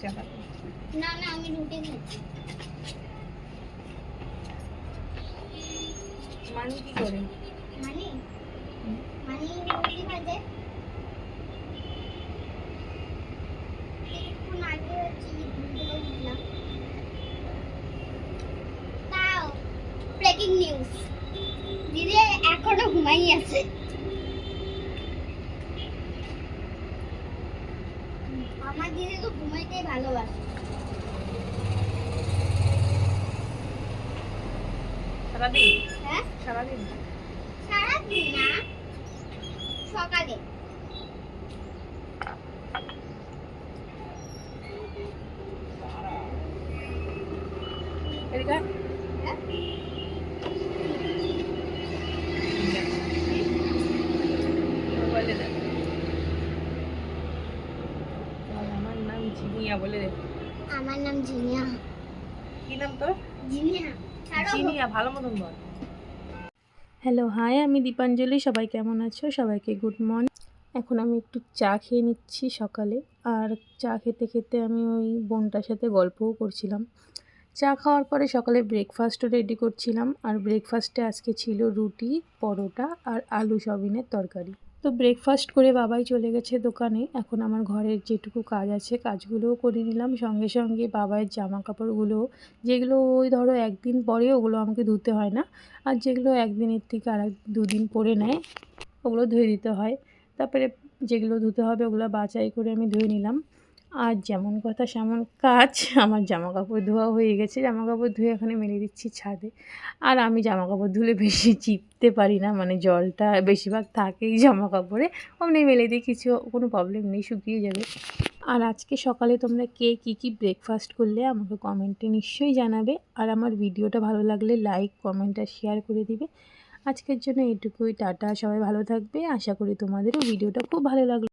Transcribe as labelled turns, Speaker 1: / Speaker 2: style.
Speaker 1: চাপাতি।
Speaker 2: না না আমি রুটি খাচ্ছি।
Speaker 1: মানি কি করে?
Speaker 2: মানে মানে রুটি ভাজে। কিছুক্ষণ আগে হচ্ছে ঘুমগুলো উঠলাম। তাও ব্রেকিং নিউজ, দিদি এখনো ঘুমাই আছে। আমার দিদি তো ঘুমাইতেই ভালোবাসে।
Speaker 1: সারাদিন?
Speaker 2: হ্যাঁ
Speaker 1: সারাদিন?
Speaker 2: সারাদিন না, সকালে।
Speaker 1: এদিকে
Speaker 2: হ্যাঁ?
Speaker 1: বলে দে। আমার নাম জিনিয়া বলে দে।
Speaker 2: আমার নাম জিনিয়া।
Speaker 1: কি নাম তোর?
Speaker 2: জিনিয়া।
Speaker 1: জিনিয়া, ভালো মতন বল। হ্যালো, হাই, আমি দীপাঞ্জলি। সবাই কেমন আছো? সবাইকে গুড মর্নিং। এখন আমি একটু চা খেয়ে নিচ্ছি সকালে। আর চা খেতে খেতে আমি ওই বোনটার সাথে গল্পও করছিলাম। চা খাওয়ার পরে সকালে ব্রেকফাস্টও রেডি করছিলাম। আর ব্রেকফাস্টে আজকে ছিল রুটি, পরোটা আর আলু সয়াবিনের তরকারি। তো ব্রেকফাস্ট করে বাবাই চলে গেছে দোকানে। এখন আমার ঘরের যেটুকু কাজ আছে কাজগুলোও করে নিলাম, সঙ্গে সঙ্গে বাবাইয়ের জামা কাপড়গুলো, যেগুলো ওই ধরো একদিন পরে ওগুলো আমাকে ধুতে হয় না, আর যেগুলো একদিনের থেকে আর দুদিন পরে নেয় ওগুলো ধুয়ে দিতে হয়। তারপরে যেগুলো ধুতে হবে ওগুলো বাছাই করে আমি ধুয়ে নিলাম। আর যেমন কথা সেমন কাজ, আমার জামা কাপড় ধোয়া হয়ে গেছে। জামা কাপড় ধুয়ে এখানে মেলে দিচ্ছি ছাদে। আর আমি জামা কাপড় ধুলে বেশি চিপতে পারি না, মানে জলটা বেশিরভাগ থাকেই জামা কাপড়ে। অমনি মেলে দিই, কোনো প্রবলেম নেই, শুকিয়ে যাবে। আর আজকে সকালে তোমরা কে কী ব্রেকফাস্ট করলে আমাকে কমেন্টে নিশ্চয়ই জানাবে। আর আমার ভিডিওটা ভালো লাগলে লাইক, কমেন্ট আর শেয়ার করে দিবে। আজকের জন্য এটুকুই, টাটা। সবাই ভালো থাকবে। আশা করি তোমাদেরও ভিডিওটা খুব ভালো লাগলো।